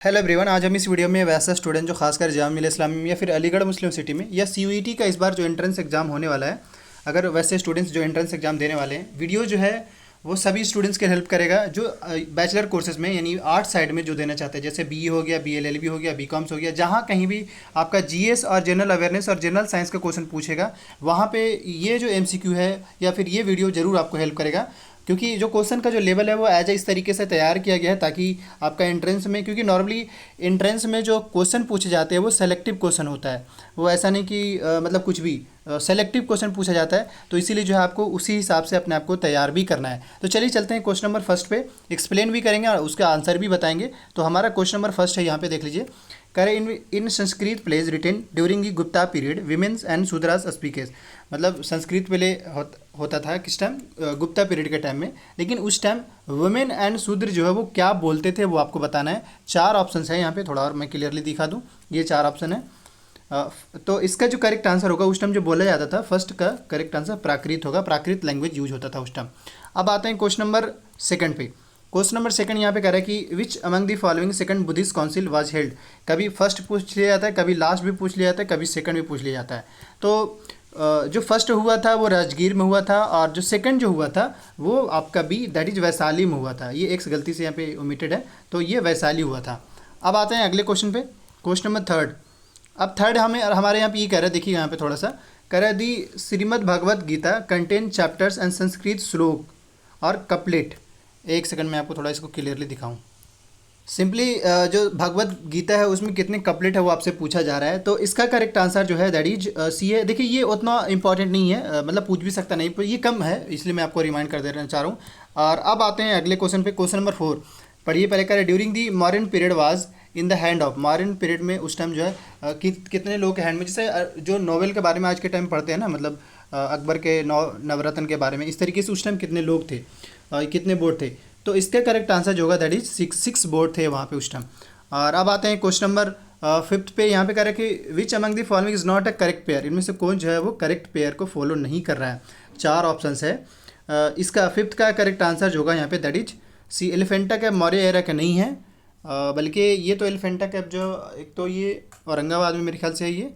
Hello everyone, आज हम इस वीडियो में वैसा स्टूडेंट जो खासकर जामिया मिल्लिया इस्लामिया या फिर अलीगढ़ मुस्लिम सिटी में या सीयूईटी का इस बार जो एंट्रेंस एग्जाम होने वाला है, अगर वैसे स्टूडेंट्स जो एंट्रेंस एग्जाम देने वाले हैं, वीडियो जो है वो सभी स्टूडेंट्स के हेल्प करेगा जो बैचलर कोर्सेज में यानी आर्ट साइड में जो देना चाहते हैं, जैसे बीई हो गया, बीएलएलबी हो गया, बीकॉम्स हो गया, जहाँ कहीं भी आपका जीएस और जनरल अवेयरनेस और जनरल साइंस का क्वेश्चन पूछेगा, वहाँ पे ये जो एमसीक्यू है या फिर ये वीडियो ज़रूर आपको हेल्प करेगा। क्योंकि जो क्वेश्चन का जो लेवल है वो एज इस तरीके से तैयार किया गया है ताकि आपका एंट्रेंस में, क्योंकि नॉर्मली एंट्रेंस में जो क्वेश्चन पूछे जाते हैं वो सेलेक्टिव क्वेश्चन होता है, वो ऐसा नहीं कि मतलब कुछ भी सेलेक्टिव क्वेश्चन पूछा जाता है, तो इसीलिए जो है आपको उसी हिसाब से अपने आप को तैयार भी करना है। तो चलिए चलते हैं क्वेश्चन नंबर फर्स्ट पे, एक्सप्लेन भी करेंगे और उसका आंसर भी बताएंगे। तो हमारा क्वेश्चन नंबर फर्स्ट है, यहाँ पे देख लीजिए। करे in Sanskrit plays written during the Gupta period women's and Shudras speaks. मतलब संस्कृत प्ले होता था किस टाइम, गुप्ता पीरियड के टाइम में, लेकिन उस टाइम वुमेन एंड शूद्र जो है वो क्या बोलते थे वो आपको बताना है। चार ऑप्शन है यहाँ पे, थोड़ा और मैं क्लियरली दिखा दूँ, ये चार ऑप्शन है। तो इसका जो करेक्ट आंसर होगा, उस टाइम जो बोला जाता था फर्स्ट का करेक्ट आंसर प्राकृत होगा, प्राकृत लैंग्वेज यूज होता था उस टाइम। अब आते हैं क्वेश्चन नंबर सेकंड पे। क्वेश्चन नंबर सेकंड यहाँ पे कह रहा है कि विच among the following second Buddhist council was held. कभी फर्स्ट पूछ लिया जाता है, कभी लास्ट भी पूछ लिया जाता है, कभी सेकंड भी पूछ लिया जाता है। तो जो फर्स्ट हुआ था वो राजगीर में हुआ था, और जो सेकंड जो हुआ था वो आपका बी दैट इज वैशाली में हुआ था। ये एक गलती से यहाँ पे ओमिटेड है, तो ये वैशाली हुआ था। अब आते हैं अगले क्वेश्चन पे, क्वेश्चन नंबर थर्ड। अब थर्ड हमारे यहाँ पे ये कह रहा है, देखिए यहाँ पे थोड़ा सा कह रहा है the Shrimad Bhagavad Gita contain chapters and Sanskrit shloka or couplet. एक सेकंड में आपको थोड़ा इसको क्लियरली दिखाऊं। सिंपली जो भगवत गीता है उसमें कितने कपलेट है वो आपसे पूछा जा रहा है, तो इसका करेक्ट आंसर जो है दैट इज सी है। देखिए ये उतना इंपॉर्टेंट नहीं है, मतलब पूछ भी सकता नहीं, पर ये कम है, इसलिए मैं आपको रिमाइंड कर देना चाह रहा हूँ। और अब आते हैं अगले क्वेश्चन पे, क्वेश्चन नंबर फोर पढ़िए। पहले कह during the modern period was in the hand of. Modern period में उस टाइम जो है कितने लोग के हैंड में, जैसे जो नॉवेल के बारे में आज के टाइम पढ़ते हैं ना, मतलब अकबर के नवरत्न के बारे में, इस तरीके से उस टाइम कितने लोग थे, कितने बोर्ड थे। तो इसका करेक्ट आंसर जो होगा दैट इज सिक्स बोर्ड थे वहाँ पे उस टाइम। और अब आते हैं क्वेश्चन नंबर फिफ्थ पे। यहाँ पे कह रहे हैं कि विच among the following is not a correct pair. इनमें से कौन जो है वो करेक्ट पेयर को फॉलो नहीं कर रहा है। चार ऑप्शंस है। इसका फिफ्थ का करेक्ट आंसर जो होगा यहाँ पे that is C Elephanta cave Maurya era का नहीं है, बल्कि ये तो एलिफेंटा कैब जो एक तो ये औरंगाबाद में मेरे ख्याल से है ये,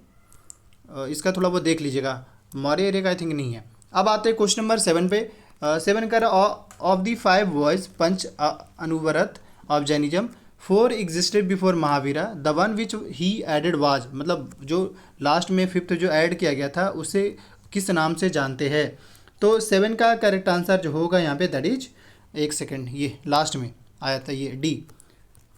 इसका थोड़ा वो देख लीजिएगा, मौर्य एरा का आई थिंक नहीं है। अब आते हैं क्वेश्चन नंबर सेवन पे। सेवन कर of the five vows panch anuvrata of Jainism four existed before Mahavira the one which he added was. मतलब जो लास्ट में फिफ्थ जो ऐड किया गया था उसे किस नाम से जानते हैं। तो सेवन का करेक्ट आंसर जो होगा यहाँ पे दैट इज, एक सेकेंड, ये लास्ट में आया था ये डी,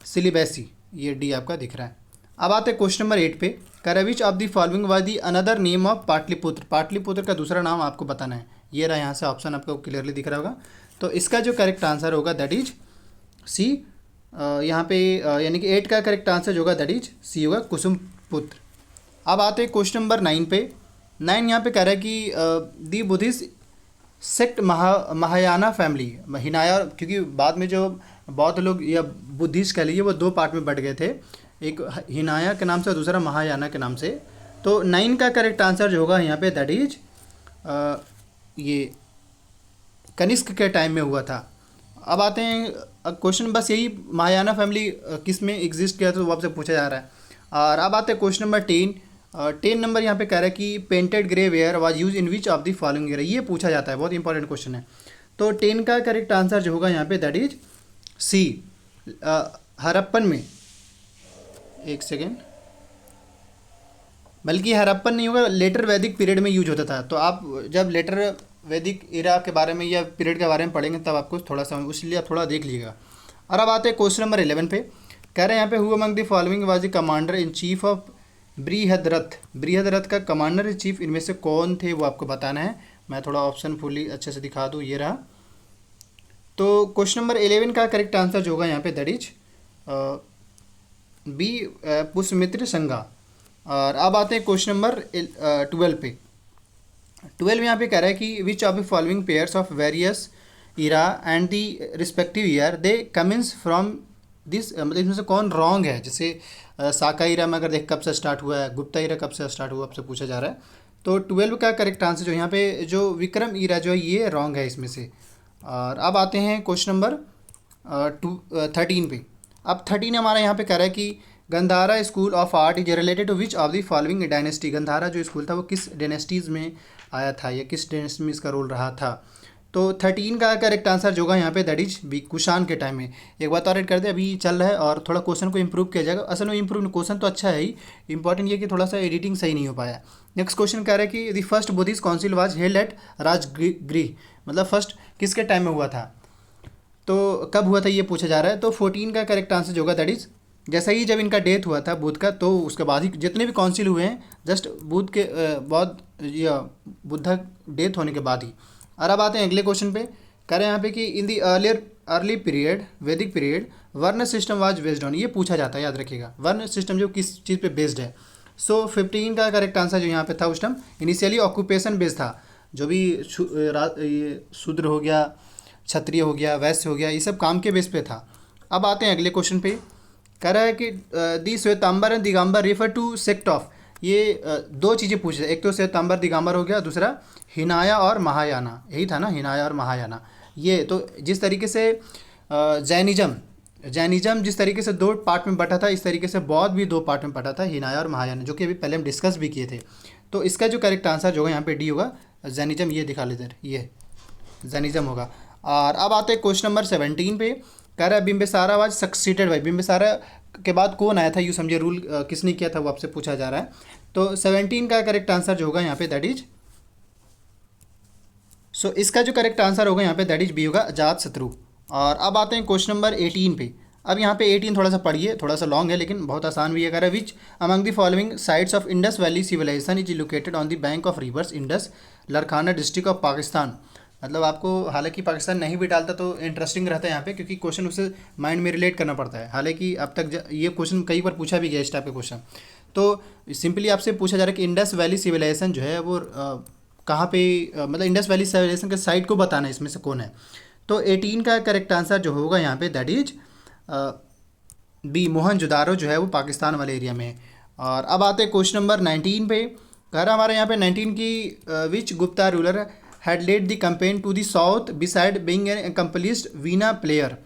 सिलिबैसी, ये डी आपका दिख रहा है। अब आते हैं क्वेश्चन नंबर एट पे। कर विच of the following was the another name of Pataliputra. Pataliputra का दूसरा नाम आपको बताना है। ये रहा, यहाँ से ऑप्शन आपको क्लियरली दिख रहा होगा। तो इसका जो करेक्ट आंसर होगा दैट इज सी, यहाँ पे यानी कि एट का करेक्ट आंसर जो होगा दैट इज सी होगा, कुसुम पुत्र। अब आते हैं क्वेश्चन नंबर नाइन पे। नाइन यहाँ पे कह रहा है कि the Buddhist sect Mahayana family, Hinayana, क्योंकि बाद में जो बौद्ध लोग या बुद्धिस्ट कह लीजिए वो दो पार्ट में बट गए थे, एक हिनाया के नाम से और दूसरा महायाना के नाम से। तो नाइन का करेक्ट आंसर जो होगा यहाँ पे दैट इज ये कनिष्क के टाइम में हुआ था। अब आते हैं क्वेश्चन, बस यही महायाना फैमिली किस में एग्जिस्ट किया था वो आपसे पूछा जा रहा है। और अब आते हैं क्वेश्चन नंबर टेन। 10 नंबर यहाँ पे कह रहा है कि painted grey ware was use in which of the following year. ये पूछा जाता है, बहुत इंपॉर्टेंट क्वेश्चन है। तो 10 का करेक्ट आंसर जो होगा यहाँ पे दैट इज सी, हरप्पन में, एक सेकेंड, बल्कि हरप्पन नहीं होगा, लेटर वैदिक पीरियड में यूज होता था। तो आप जब लेटर वैदिक इरा के बारे में या पीरियड के बारे में पढ़ेंगे तब आपको थोड़ा सा, इसलिए आप थोड़ा देख लीजिएगा। और अब आते हैं क्वेश्चन नंबर 11 पे। कह रहे हैं यहाँ पे who among the following was the commander in chief of Brihadratha. Brihadratha का कमांडर इन चीफ इनमें से कौन थे वो आपको बताना है। मैं थोड़ा ऑप्शन फुली अच्छे से दिखा दूँ, ये रहा। तो क्वेश्चन नंबर 11 का करेक्ट आंसर जो होगा यहाँ पे दैट इज बी, पुष्यमित्र संगा। और अब आते हैं क्वेश्चन नंबर 12 पे। 12 यहाँ पे कह रहा है कि which of the following pairs of various era and the respective year they Cummins from this. मतलब इसमें से कौन रॉन्ग है। जैसे साका इरा में अगर देख कब से स्टार्ट हुआ है, गुप्ता इरा कब से स्टार्ट हुआ, आपसे पूछा जा रहा है। तो 12 का करेक्ट आंसर जो यहाँ पे जो विक्रम इरा जो है ये रॉन्ग है इसमें से। और अब आते हैं क्वेश्चन नंबर 13 पे। अब 13 हमारा यहाँ पे कह रहा है कि Gandhara school of art is related to which of the following dynasty. Gandhara जो स्कूल था वो किस डायनेस्टीज़ में आया था या किस डायनेस्टी में इसका रोल रहा था। तो 13 का करेक्ट आंसर जो होगा यहाँ पे दैट इज बी, कुषाण के टाइम में। एक बात और ऐड कर दे, अभी चल रहा है और थोड़ा क्वेश्चन को इंप्रूव किया जाएगा। असल में इंप्रूव क्वेश्चन तो अच्छा है ही, इंपॉर्टेंट ये कि थोड़ा सा एडिटिंग सही नहीं हो पाया। नेक्स्ट क्वेश्चन कह रहा है कि the first Buddhist council was held at Rajgriha, मतलब फर्स्ट किसके टाइम में हुआ था, तो कब हुआ था ये पूछा जा रहा है। तो 14 का करेक्ट आंसर जो होगा दैट इज जैसा ही जब इनका डेथ हुआ था बुद्ध का, तो उसके बाद ही जितने भी काउंसिल हुए हैं जस्ट बुद्ध के बुद्ध डेथ होने के बाद ही। और अब आते हैं अगले क्वेश्चन पे। कह रहे हैं यहाँ पे कि इन दी अर्ली पीरियड वैदिक पीरियड वर्ण सिस्टम वाज बेस्ड ऑन, ये पूछा जाता है याद रखिएगा, वर्ण सिस्टम जो किस चीज़ पे बेस्ड है। सो 15 का करेक्ट आंसर जो यहाँ पे था उस टाइम इनिशियली ऑक्यूपेशन बेस्ड था, जो भी ये शूद्र हो गया, क्षत्रिय हो गया, वैश्य हो गया, ये सब काम के बेस पे था। अब आते हैं अगले क्वेश्चन पे। कह रहा है कि the Svetambara and Digambara refer to sect of, ये दो चीज़ें पूछ रहे हैं, एक तो श्वेतांबर दिगंबर हो गया, दूसरा हिनाया और महायाना, यही था ना, हिनाया और महायाना। ये तो जिस तरीके से जैनिज्म जिस तरीके से दो पार्ट में बटा था, इस तरीके से बौद्ध भी दो पार्ट में बटा था, हिनाया और महायाना, जो कि अभी पहले हम डिस्कस भी किए थे। तो इसका जो करेक्ट आंसर जो होगा यहाँ पे डी होगा, जैनिज्म, ये दिखा लेते हैं, ये जैनिज्म होगा। और अब आते हैं क्वेश्चन नंबर 17 पे। कह रहा है Bimbisara was succeeded by, Bimbisara के बाद कौन आया था, यूँ समझे, रूल किसने किया था वो आपसे पूछा जा रहा है। तो 17 का करेक्ट आंसर जो होगा यहाँ पे दैट इज, सो इसका जो करेक्ट आंसर होगा यहाँ पे दैट इज बी होगा, अजातशत्रु। और अब आते हैं क्वेश्चन नंबर 18 पे। अब यहाँ पे 18 थोड़ा सा पढ़िए, थोड़ा सा लॉन्ग है लेकिन बहुत आसान भी है। कह रहा है which among the following sites of Indus valley civilisation is located on the bank of rivers Indus, Larkana district of Pakistan. मतलब आपको हालांकि पाकिस्तान नहीं भी डालता तो इंटरेस्टिंग रहता है यहाँ पे, क्योंकि क्वेश्चन उसे माइंड में रिलेट करना पड़ता है। हालांकि अब तक ये क्वेश्चन कई बार पूछा भी गया इस टाइप का क्वेश्चन। तो सिंपली आपसे पूछा जा रहा है कि इंडस वैली सिविलाइजेशन जो है वो कहाँ पे, मतलब इंडस वैली सिविलाइजेशन के साइट को बताना है, इसमें से कौन है। तो 18 का करेक्ट आंसर जो होगा यहाँ पे दैट इज बी, मोहनजोदारो जो है वो पाकिस्तान वाले एरिया में है। और अब आते हैं क्वेश्चन नंबर 19 पे। कह रहा हमारे यहाँ पे 19 की which Gupta ruler had led the campaign to the south beside being an accomplished veena player.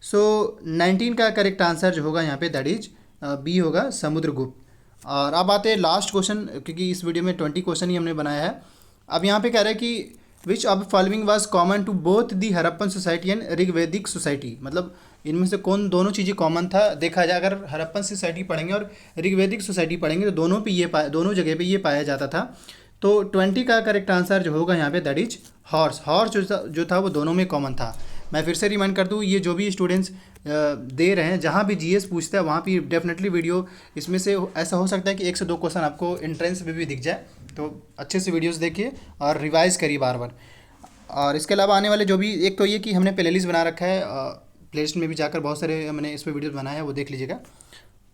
So 19 का करेक्ट आंसर जो होगा यहाँ पे दैट इज बी होगा, समुद्रगुप्त। और अब आते हैं लास्ट क्वेश्चन, क्योंकि इस वीडियो में 20 क्वेश्चन ही हमने बनाया है। अब यहाँ पे कह रहा है कि which of following was common to both the Harappan society and Rigvedic society, मतलब इनमें से कौन दोनों चीज़ें कॉमन था। देखा जाए अगर हड़प्पन सोसाइटी पढ़ेंगे और ऋग्वैदिक सोसाइटी पढ़ेंगे तो दोनों पे ये दोनों जगह पे ये पाया जाता था। तो 20 का करेक्ट आंसर जो होगा यहाँ पे दैट इज हॉर्स। हॉर्स जो था वो दोनों में कॉमन था। मैं फिर से रिमाइंड कर दूँ, ये जो भी स्टूडेंट्स दे रहे हैं, जहाँ भी जीएस पूछता है वहाँ भी डेफिनेटली वीडियो, इसमें से ऐसा हो सकता है कि 1 से 2 क्वेश्चन आपको एंट्रेंस में भी दिख जाए। तो अच्छे से वीडियोस देखिए और रिवाइज करिए बार बार। और इसके अलावा आने वाले जो भी, एक तो ये कि हमने प्ले लिस्ट बना रखा है, प्ले लिस्ट में भी जाकर बहुत सारे मैंने इस पर वीडियोज़ बनाया है, वो देख लीजिएगा।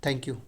Thank you.